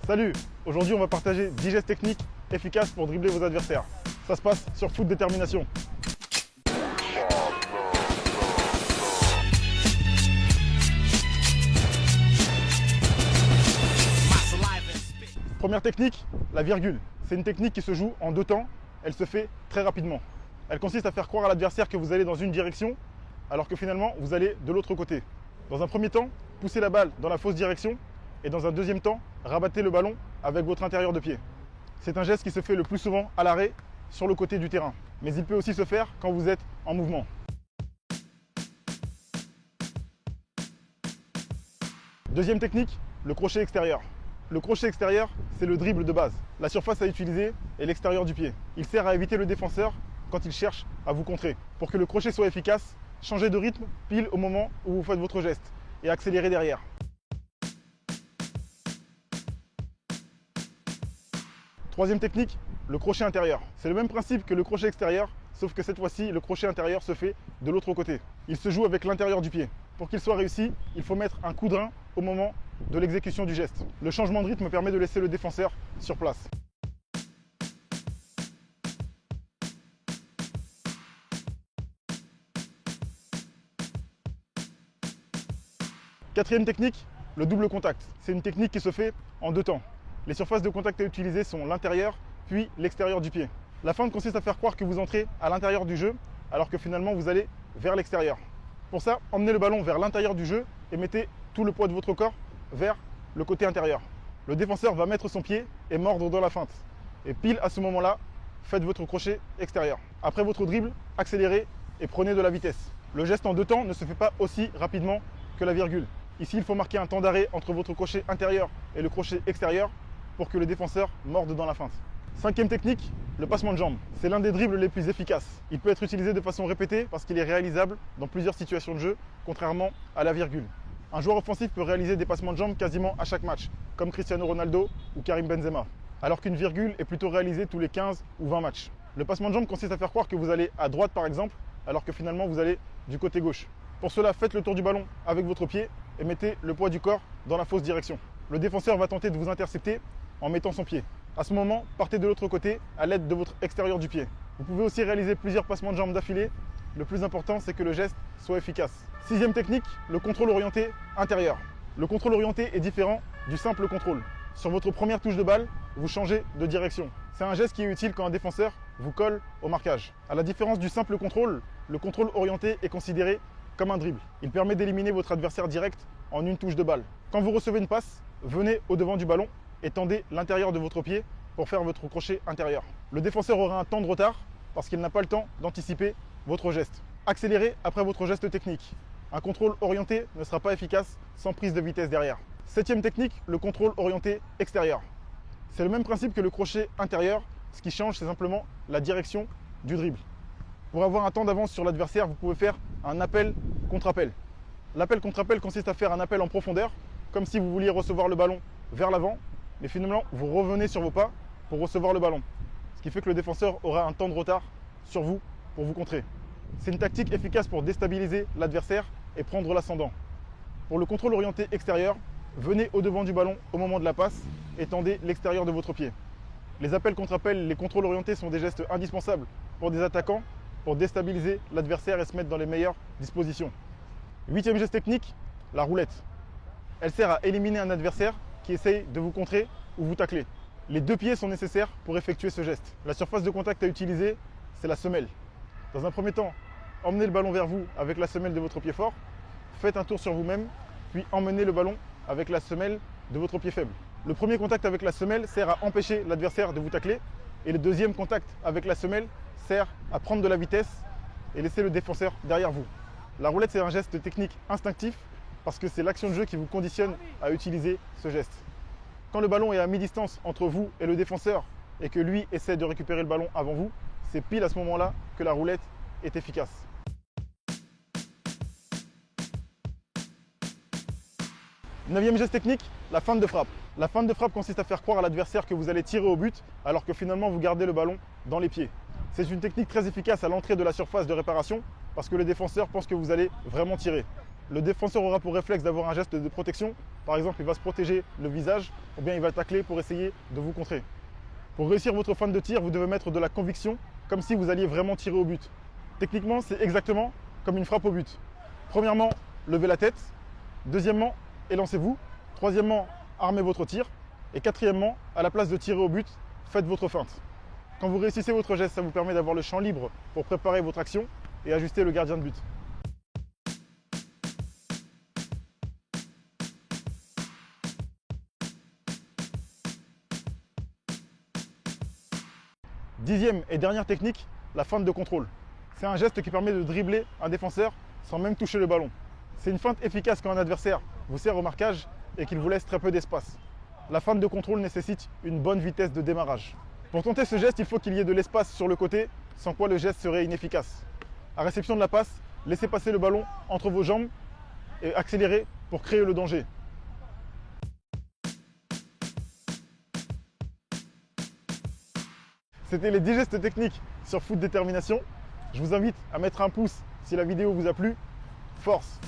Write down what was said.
Salut! Aujourd'hui, on va partager 10 gestes techniques efficaces pour dribbler vos adversaires. Ça se passe sur Foot Détermination. Première technique, la virgule. C'est une technique qui se joue en deux temps. Elle se fait très rapidement. Elle consiste à faire croire à l'adversaire que vous allez dans une direction, alors que finalement, vous allez de l'autre côté. Dans un premier temps, poussez la balle dans la fausse direction, et dans un deuxième temps, rabattez le ballon avec votre intérieur de pied. C'est un geste qui se fait le plus souvent à l'arrêt, sur le côté du terrain. Mais il peut aussi se faire quand vous êtes en mouvement. Deuxième technique, le crochet extérieur. Le crochet extérieur, c'est le dribble de base. La surface à utiliser est l'extérieur du pied. Il sert à éviter le défenseur quand il cherche à vous contrer. Pour que le crochet soit efficace, changez de rythme pile au moment où vous faites votre geste et accélérez derrière. Troisième technique, le crochet intérieur. C'est le même principe que le crochet extérieur, sauf que cette fois-ci, le crochet intérieur se fait de l'autre côté. Il se joue avec l'intérieur du pied. Pour qu'il soit réussi, il faut mettre un coup de rein au moment de l'exécution du geste. Le changement de rythme permet de laisser le défenseur sur place. Quatrième technique, le double contact. C'est une technique qui se fait en deux temps. Les surfaces de contact à utiliser sont l'intérieur puis l'extérieur du pied. La feinte consiste à faire croire que vous entrez à l'intérieur du jeu alors que finalement vous allez vers l'extérieur. Pour ça, emmenez le ballon vers l'intérieur du jeu et mettez tout le poids de votre corps vers le côté intérieur. Le défenseur va mettre son pied et mordre dans la feinte. Et pile à ce moment-là, faites votre crochet extérieur. Après votre dribble, accélérez et prenez de la vitesse. Le geste en deux temps ne se fait pas aussi rapidement que la virgule. Ici, il faut marquer un temps d'arrêt entre votre crochet intérieur et le crochet extérieur pour que le défenseur morde dans la feinte. Cinquième technique, le passement de jambes. C'est l'un des dribbles les plus efficaces. Il peut être utilisé de façon répétée parce qu'il est réalisable dans plusieurs situations de jeu, contrairement à la virgule. Un joueur offensif peut réaliser des passements de jambes quasiment à chaque match, comme Cristiano Ronaldo ou Karim Benzema, alors qu'une virgule est plutôt réalisée tous les 15 ou 20 matchs. Le passement de jambes consiste à faire croire que vous allez à droite par exemple, alors que finalement vous allez du côté gauche. Pour cela, faites le tour du ballon avec votre pied et mettez le poids du corps dans la fausse direction. Le défenseur va tenter de vous intercepter en mettant son pied. À ce moment, partez de l'autre côté à l'aide de votre extérieur du pied. Vous pouvez aussi réaliser plusieurs passements de jambes d'affilée. Le plus important, c'est que le geste soit efficace. Sixième technique, le contrôle orienté intérieur. Le contrôle orienté est différent du simple contrôle. Sur votre première touche de balle, vous changez de direction. C'est un geste qui est utile quand un défenseur vous colle au marquage. À la différence du simple contrôle, le contrôle orienté est considéré comme un dribble. Il permet d'éliminer votre adversaire direct en une touche de balle. Quand vous recevez une passe, venez au devant du ballon et tendez l'intérieur de votre pied pour faire votre crochet intérieur. Le défenseur aura un temps de retard parce qu'il n'a pas le temps d'anticiper votre geste. Accélérez après votre geste technique. Un contrôle orienté ne sera pas efficace sans prise de vitesse derrière. Septième technique, le contrôle orienté extérieur. C'est le même principe que le crochet intérieur. Ce qui change, c'est simplement la direction du dribble. Pour avoir un temps d'avance sur l'adversaire, vous pouvez faire un appel contre appel. L'appel contre appel consiste à faire un appel en profondeur, comme si vous vouliez recevoir le ballon vers l'avant, mais finalement vous revenez sur vos pas pour recevoir le ballon. Ce qui fait que le défenseur aura un temps de retard sur vous pour vous contrer. C'est une tactique efficace pour déstabiliser l'adversaire et prendre l'ascendant. Pour le contrôle orienté extérieur, venez au devant du ballon au moment de la passe et tendez l'extérieur de votre pied. Les appels contre appels, les contrôles orientés sont des gestes indispensables pour des attaquants pour déstabiliser l'adversaire et se mettre dans les meilleures dispositions. Huitième geste technique, la roulette. Elle sert à éliminer un adversaire qui essaye de vous contrer ou vous tacler. Les deux pieds sont nécessaires pour effectuer ce geste. La surface de contact à utiliser, c'est la semelle. Dans un premier temps, emmenez le ballon vers vous avec la semelle de votre pied fort, faites un tour sur vous-même, puis emmenez le ballon avec la semelle de votre pied faible. Le premier contact avec la semelle sert à empêcher l'adversaire de vous tacler, et le deuxième contact avec la semelle sert à prendre de la vitesse et laisser le défenseur derrière vous. La roulette, c'est un geste technique instinctif parce que c'est l'action de jeu qui vous conditionne à utiliser ce geste. Quand le ballon est à mi-distance entre vous et le défenseur et que lui essaie de récupérer le ballon avant vous, c'est pile à ce moment-là que la roulette est efficace. Neuvième geste technique, la feinte de frappe. La feinte de frappe consiste à faire croire à l'adversaire que vous allez tirer au but alors que finalement vous gardez le ballon dans les pieds. C'est une technique très efficace à l'entrée de la surface de réparation parce que le défenseur pense que vous allez vraiment tirer. le défenseur aura pour réflexe d'avoir un geste de protection. Par exemple, il va se protéger le visage ou bien il va tacler pour essayer de vous contrer. Pour réussir votre feinte de tir, vous devez mettre de la conviction, comme si vous alliez vraiment tirer au but. Techniquement, c'est exactement comme une frappe au but. Premièrement, levez la tête. Deuxièmement, élancez-vous. Troisièmement, armez votre tir. Et quatrièmement, à la place de tirer au but, faites votre feinte. Quand vous réussissez votre geste, ça vous permet d'avoir le champ libre pour préparer votre action et ajuster le gardien de but. Dixième et dernière technique, la feinte de contrôle. C'est un geste qui permet de dribbler un défenseur sans même toucher le ballon. C'est une feinte efficace quand un adversaire vous sert au marquage et qu'il vous laisse très peu d'espace. La feinte de contrôle nécessite une bonne vitesse de démarrage. Pour tenter ce geste, il faut qu'il y ait de l'espace sur le côté, sans quoi le geste serait inefficace. À réception de la passe, laissez passer le ballon entre vos jambes et accélérez pour créer le danger. C'était les 10 gestes techniques sur Foot Détermination. Je vous invite à mettre un pouce si la vidéo vous a plu. Force!